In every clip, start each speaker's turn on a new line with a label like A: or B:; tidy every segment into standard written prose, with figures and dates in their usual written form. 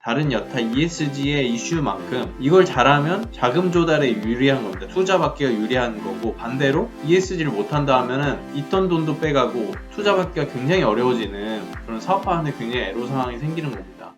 A: 다른 여타 ESG의 이슈만큼 이걸 잘하면 자금 조달에 유리한 겁니다. 투자 받기가 유리한 거고, 반대로 ESG를 못한다 하면은 있던 돈도 빼가고 투자 받기가 굉장히 어려워지는 그런 사업하는데 굉장히 애로사항이 생기는 겁니다.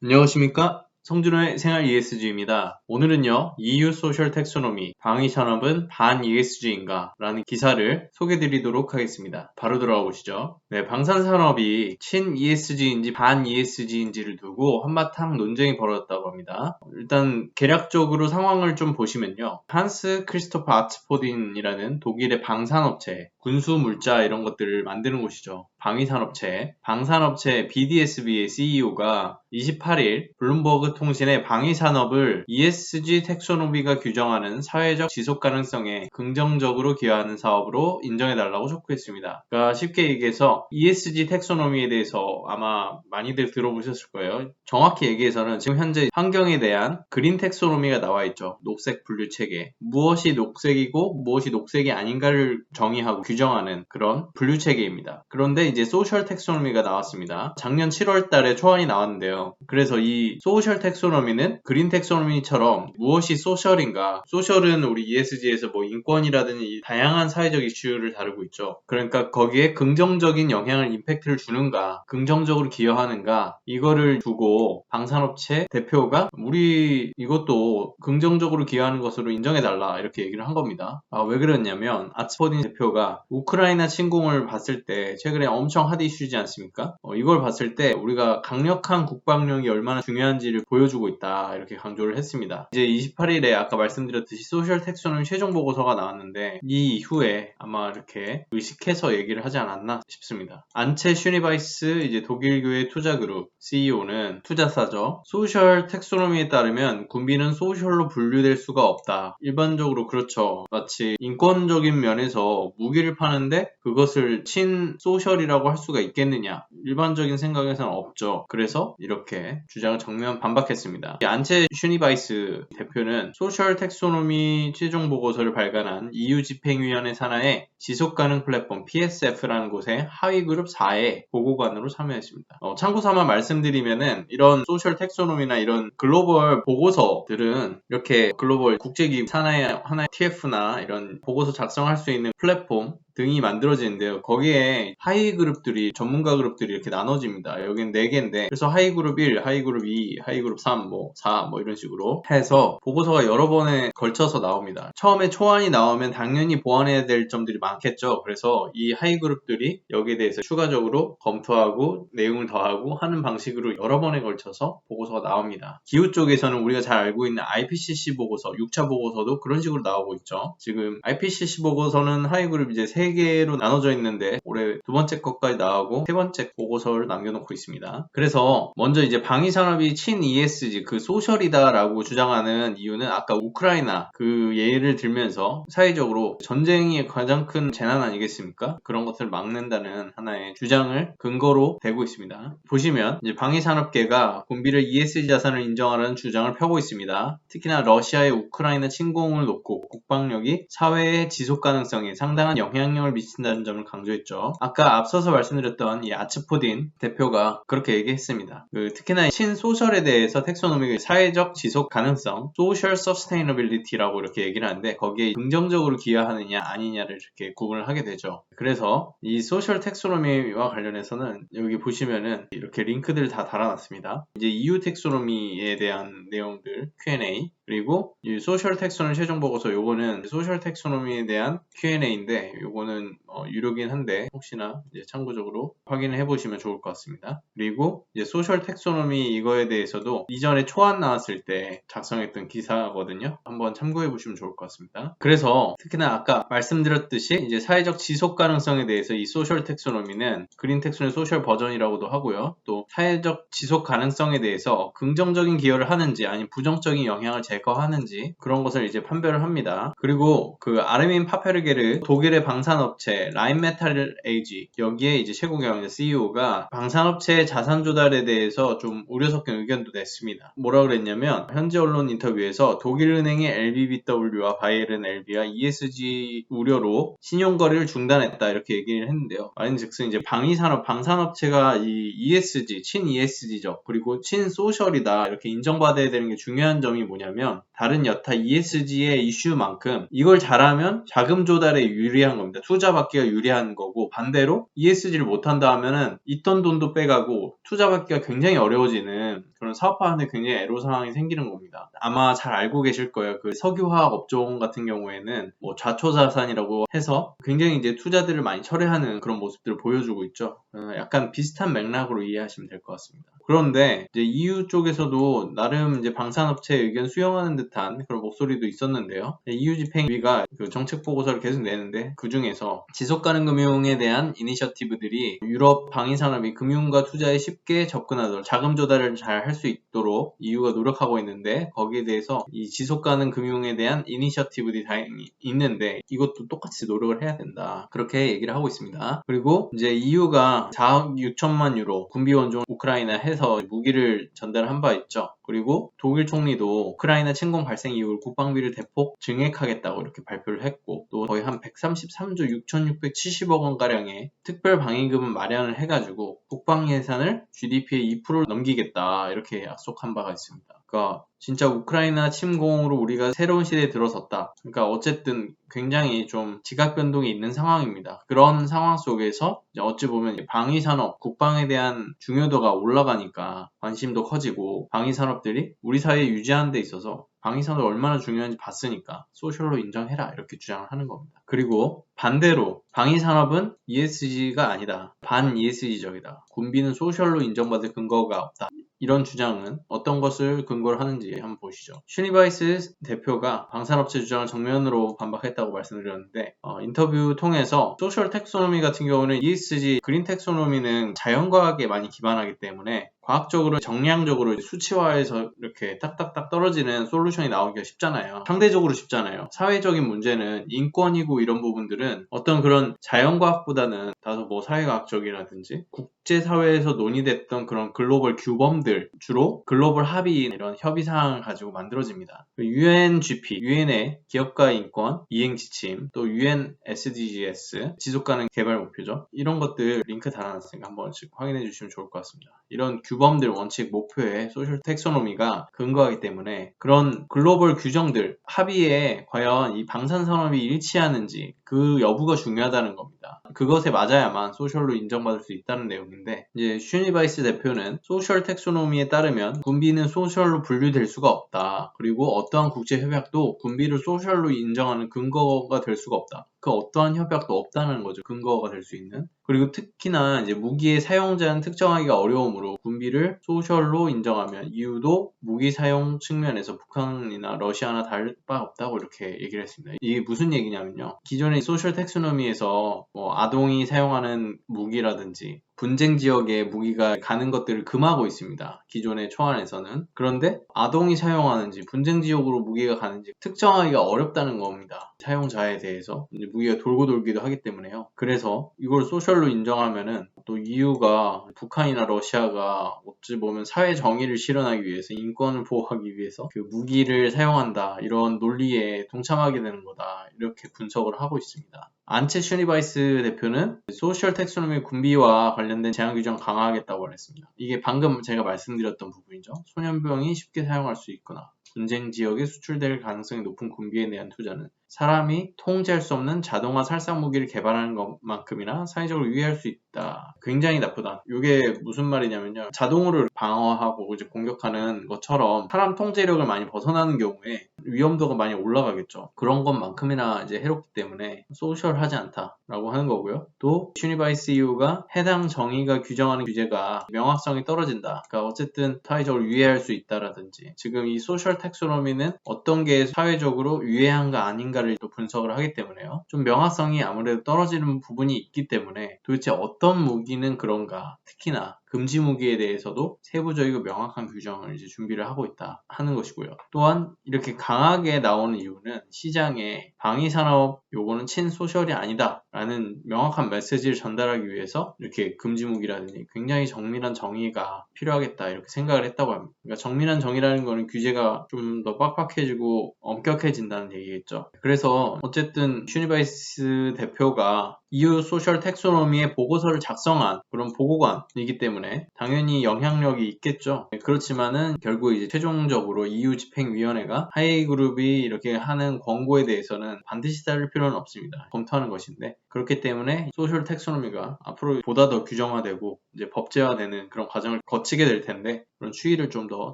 A: 안녕하십니까? 성준호의 생활 ESG입니다. 오늘은요, EU 소셜 텍소노미, 방위산업은 반 ESG인가? 라는 기사를 소개드리도록 하겠습니다. 바로 들어가 보시죠. 네, 방산산업이 친 ESG인지 반 ESG인지를 두고 한바탕 논쟁이 벌어졌다고 합니다. 일단 개략적으로 상황을 좀 보시면요. 한스 크리스토퍼 아츠포딘이라는 독일의 방산업체, 군수물자 이런 것들을 만드는 곳이죠. 방위산업체, 방산업체 BDSB의 CEO가 28일 블룸버그 통신의 방위산업을 ESG 텍소노미가 규정하는 사회적 지속 가능성에 긍정적으로 기여하는 사업으로 인정해달라고 촉구했습니다. 그러니까 쉽게 얘기해서 ESG 텍소노미에 대해서 아마 많이들 들어보셨을 거예요. 정확히 얘기해서는 지금 현재 환경에 대한 그린 텍소노미가 나와 있죠. 녹색 분류 체계. 무엇이 녹색이고 무엇이 녹색이 아닌가를 정의하고 규정하는 그런 분류 체계입니다. 그런데 이제 소셜 텍소노미가 나왔습니다. 작년 7월 달에 초안이 나왔는데요. 그래서 이 소셜 텍소노미는 그린 텍소노미처럼 무엇이 소셜인가? 소셜은 우리 ESG에서 뭐 인권이라든지 다양한 사회적 이슈를 다루고 있죠. 그러니까 거기에 긍정적인 영향을 임팩트를 주는가? 긍정적으로 기여하는가? 이거를 두고 방산업체 대표가 우리 이것도 긍정적으로 기여하는 것으로 인정해달라 이렇게 얘기를 한 겁니다. 왜 그랬냐면 아츠포딘 대표가 우크라이나 침공을 봤을 때 최근에 엄청 핫 이슈지 않습니까? 이걸 봤을 때 우리가 강력한 국방력이 얼마나 중요한지를 보여주고 있다 이렇게 강조를 했습니다. 이제 28일에 아까 말씀드렸듯이 소셜 텍소노미 최종 보고서가 나왔는데 이 이후에 아마 이렇게 의식해서 얘기를 하지 않았나 싶습니다. 안체 슈니바이스 이제 독일교회 투자그룹 CEO는 투자사죠. 소셜 텍소노미에 따르면 군비는 소셜로 분류될 수가 없다. 일반적으로 그렇죠. 마치 인권적인 면에서 무기를 파는데 그것을 친 소셜이라고 할 수가 있겠느냐. 일반적인 생각에서는 없죠. 그래서 이렇게 주장을 정면 반박했습니다. 안체 슈니바이스 대표는 소셜 텍소노미 최종 보고서를 발간한 EU 집행위원회 산하의 지속가능 플랫폼 PSF라는 곳의 하위그룹 4의 보고관으로 참여했습니다. 참고 삼아 말씀드리면은 이런 소셜 텍소노미나 이런 글로벌 보고서들은 이렇게 글로벌 국제기구 산하의 하나의 TF나 이런 보고서 작성할 수 있는 플랫폼 등이 만들어지는데요. 거기에 하위 그룹들이, 전문가 그룹들이 이렇게 나눠집니다. 여기는 4개인데, 그래서 하위 그룹 1, 하위 그룹 2, 하위 그룹 3, 4, 이런 식으로 해서 보고서가 여러 번에 걸쳐서 나옵니다. 처음에 초안이 나오면 당연히 보완해야 될 점들이 많겠죠. 그래서 이 하위 그룹들이 여기에 대해서 추가적으로 검토하고 내용을 더하고 하는 방식으로 여러 번에 걸쳐서 보고서가 나옵니다. 기후 쪽에서는 우리가 잘 알고 있는 IPCC 보고서, 6차 보고서도 그런 식으로 나오고 있죠. 지금 IPCC 보고서는 하위 그룹 이제 3개로 나눠져 있는데 올해 2번째 것까지 나오고 3번째 보고서를 남겨놓고 있습니다. 그래서 먼저 이제 방위산업이 친 ESG 그 소셜이다라고 주장하는 이유는 아까 우크라이나 그 예를 들면서 사회적으로 전쟁이 가장 큰 재난 아니겠습니까? 그런 것을 막는다는 하나의 주장을 근거로 대고 있습니다. 보시면 이제 방위산업계가 군비를 ESG 자산을 인정하라는 주장을 펴고 있습니다. 특히나 러시아의 우크라이나 침공을 놓고 국방력이 사회의 지속 가능성에 상당한 영향력을 미친다는 점을 강조했죠. 아까 앞서서 말씀드렸던 이 아츠포딘 대표가 그렇게 얘기했습니다. 특히나 친소셜에 대해서 텍소노미의 사회적 지속 가능성, social sustainability라고 이렇게 얘기를 하는데 거기에 긍정적으로 기여하느냐 아니냐를 이렇게 구분을 하게 되죠. 그래서 이 소셜 텍소노미와 관련해서는 여기 보시면은 이렇게 링크들을 다 달아놨습니다. 이제 EU 텍소노미에 대한 내용들 Q&A 그리고 이 소셜 텍소노미 최종 보고서 요거는 소셜 텍소노미에 대한 Q&A인데 요거는 유료긴 한데 혹시나 이제 참고적으로 확인을 해보시면 좋을 것 같습니다. 그리고 이제 소셜 텍소노미 이거에 대해서도 이전에 초안 나왔을 때 작성했던 기사거든요. 한번 참고해 보시면 좋을 것 같습니다. 그래서 특히나 아까 말씀드렸듯이 이제 사회적 지속 가능성에 대해서 이 소셜 텍소노미는 그린 텍소노미 소셜 버전이라고도 하고요. 또 사회적 지속 가능성에 대해서 긍정적인 기여를 하는지 아니면 부정적인 영향을 제거하는지 그런 것을 이제 판별을 합니다. 그리고 그 아르민 파페르게르 독일의 방산 방산업체 라인메탈 에이지 여기에 이제 최고 경영자 CEO가 방산업체의 자산 조달에 대해서 좀 우려 섞인 의견도 냈습니다. 뭐라 그랬냐면 현지 언론 인터뷰에서 독일은행의 LBBW와 바이에른 LB가 ESG 우려로 신용거래를 중단했다 이렇게 얘기를 했는데요. 말인즉슨 이제 방위산업, 방산업체가 이 ESG, 친 ESG적 그리고 친 소셜이다 이렇게 인정받아야 되는 게 중요한 점이 뭐냐면 다른 여타 ESG의 이슈만큼 이걸 잘하면 자금 조달에 유리한 겁니다. 투자받기가 유리한 거고 반대로 ESG를 못한다 하면은 있던 돈도 빼가고 투자받기가 굉장히 어려워지는 그런 사업하는데 굉장히 애로사항이 생기는 겁니다. 아마 잘 알고 계실 거예요. 그 석유화학 업종 같은 경우에는 뭐 좌초자산이라고 해서 굉장히 이제 투자들을 많이 철회하는 그런 모습들을 보여주고 있죠. 약간 비슷한 맥락으로 이해하시면 될 것 같습니다. 그런데 이제 EU 쪽에서도 나름 이제 방산업체 의견 수용하는 듯한 그런 목소리도 있었는데요. EU 집행위가 그 정책 보고서를 계속 내는데 그 중에서 지속가능 금융에 대한 이니셔티브들이 유럽 방위산업이 금융과 투자에 쉽게 접근하도록 자금 조달을 잘 할 수 있도록 EU가 노력하고 있는데 거기에 대해서 이 지속가능 금융에 대한 이니셔티브들이 다행히 있는데 이것도 똑같이 노력을 해야 된다. 그렇게 얘기를 하고 있습니다. 그리고 이제 EU가 4억 6천만 유로 군비 원종 우크라이나 해서 무기를 전달한 바 있죠. 그리고 독일 총리도 우크라이나 침공 발생 이후 국방비를 대폭 증액하겠다고 이렇게 발표를 했고 또 거의 한 133조 6,670억 원가량의 특별 방위금을 마련을 해가지고 국방 예산을 GDP의 2%를 넘기겠다 이렇게 약속한 바가 있습니다. 그러니까 진짜 우크라이나 침공으로 우리가 새로운 시대에 들어섰다. 그러니까 어쨌든 굉장히 좀 지각 변동이 있는 상황입니다. 그런 상황 속에서 어찌 보면 방위산업, 국방에 대한 중요도가 올라가니까 관심도 커지고 방위산업들이 우리 사회에 유지하는 데 있어서 방위산업이 얼마나 중요한지 봤으니까 소셜로 인정해라 이렇게 주장을 하는 겁니다. 그리고 반대로 방위산업은 ESG가 아니다. 반 ESG적이다. 군비는 소셜로 인정받을 근거가 없다. 이런 주장은 어떤 것을 근거로 하는지 한번 보시죠. 슈니바이스 대표가 방산업체 주장을 정면으로 반박했다고 말씀드렸는데 인터뷰 통해서 소셜 텍소노미 같은 경우는 ESG, 그린 텍소노미는 자연과학에 많이 기반하기 때문에 과학적으로 정량적으로 수치화해서 이렇게 딱딱딱 떨어지는 솔루션이 나오기가 쉽잖아요. 상대적으로 쉽잖아요. 사회적인 문제는 인권이고 이런 부분들은 어떤 그런 자연과학보다는 다소 뭐 사회과학적이라든지 국제사회에서 논의됐던 그런 글로벌 규범들 주로 글로벌 합의 이런 협의사항을 가지고 만들어집니다. UNGP, UN의 기업가 인권, 이행 지침, 또 UN SDGs, 지속가능 개발 목표죠. 이런 것들 링크 달아놨으니까 한 번씩 확인해 주시면 좋을 것 같습니다. 이런 규범들, 원칙, 목표에 소셜 텍소노미가 근거하기 때문에 그런 글로벌 규정들, 합의에 과연 이 방산산업이 일치하는지 그 여부가 중요하다는 겁니다. 그것에 맞아야만 소셜로 인정받을 수 있다는 내용인데 이제 슈니바이스 대표는 소셜 텍소노미에 따르면 군비는 소셜로 분류될 수가 없다. 그리고 어떠한 국제협약도 군비를 소셜로 인정하는 근거가 될 수가 없다. 그 어떠한 협약도 없다는 거죠. 근거가 될 수 있는. 그리고 특히나 이제 무기의 사용자는 특정하기가 어려우므로 군비를 소셜로 인정하면 이유도 무기 사용 측면에서 북한이나 러시아나 다를 바 없다고 이렇게 얘기를 했습니다. 이게 무슨 얘기냐면요. 기존의 소셜 텍소노미에서 뭐 아동이 사용하는 무기라든지 분쟁 지역에 무기가 가는 것들을 금하고 있습니다. 기존의 초안에서는. 그런데 아동이 사용하는지 분쟁 지역으로 무기가 가는지 특정하기가 어렵다는 겁니다. 사용자에 대해서 무기가 돌고 돌기도 하기 때문에요. 그래서 이걸 소셜로 인정하면은 또 EU가 북한이나 러시아가 어찌 보면 사회 정의를 실현하기 위해서 인권을 보호하기 위해서 그 무기를 사용한다 이런 논리에 동참하게 되는 거다 이렇게 분석을 하고 있습니다. 안체 슈니바이스 대표는 소셜 텍소노미 군비와 관련된 제한 규정 강화하겠다고 말했습니다. 이게 방금 제가 말씀드렸던 부분이죠. 소년병이 쉽게 사용할 수 있거나 분쟁 지역에 수출될 가능성이 높은 군비에 대한 투자는 사람이 통제할 수 없는 자동화 살상 무기를 개발하는 것만큼이나 사회적으로 유의할 수 있다. 굉장히 나쁘다. 이게 무슨 말이냐면요. 자동으로 방어하고 이제 공격하는 것처럼 사람 통제력을 많이 벗어나는 경우에 위험도가 많이 올라가겠죠. 그런 것만큼이나 이제 해롭기 때문에 소셜하지 않다라고 하는 거고요. 또 슈니바이스 EU가 해당 정의가 규정하는 규제가 명확성이 떨어진다. 그러니까 어쨌든 사회적으로 유의할 수 있다라든지 지금 이 소셜 텍소노미는 어떤 게 사회적으로 유해한가 아닌가를 또 분석을 하기 때문에요. 좀 명확성이 아무래도 떨어지는 부분이 있기 때문에 도대체 어떤 무기는 그런가 특히나 금지무기에 대해서도 세부적이고 명확한 규정을 이제 준비를 하고 있다 하는 것이고요. 또한 이렇게 강하게 나오는 이유는 시장에 방위산업 요거는 친소셜이 아니다 라는 명확한 메시지를 전달하기 위해서 이렇게 금지무기라든지 굉장히 정밀한 정의가 필요하겠다 이렇게 생각을 했다고 합니다. 그러니까 정밀한 정의라는 거는 규제가 좀 더 빡빡해지고 엄격해진다는 얘기겠죠. 그래서 어쨌든 슈니바이스 대표가 EU 소셜 텍소노미의 보고서를 작성한 그런 보고관이기 때문에 당연히 영향력이 있겠죠. 그렇지만은 결국 이제 최종적으로 EU 집행위원회가 하이그룹이 이렇게 하는 권고에 대해서는 반드시 따를 필요는 없습니다. 검토하는 것인데 그렇기 때문에 소셜 텍소노미가 앞으로 보다 더 규정화되고 이제 법제화되는 그런 과정을 거치게 될 텐데 그런 추이를 좀 더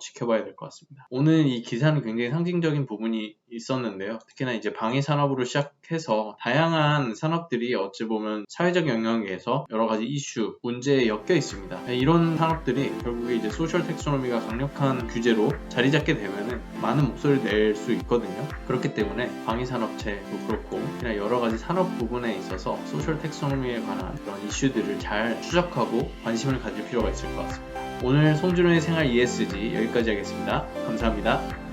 A: 지켜봐야 될 것 같습니다. 오늘 이 기사는 굉장히 상징적인 부분이 있었는데요. 특히나 이제 방위 산업으로 시작해서 다양한 산업들이 어찌 보면 사회적 영역에서 여러 가지 이슈, 문제에 엮여 있습니다. 이런 산업들이 결국에 이제 소셜 텍소노미가 강력한 규제로 자리 잡게 되면은 많은 목소리를 낼 수 있거든요. 그렇기 때문에 방위 산업체도 그렇고 그냥 여러 가지 산업 부분에 있어서 소셜 텍소노미에 관한 그런 이슈들을 잘 추적하고 관심을 가질 필요가 있을 것 같습니다. 오늘 송준호의 생활 ESG 여기까지 하겠습니다. 감사합니다.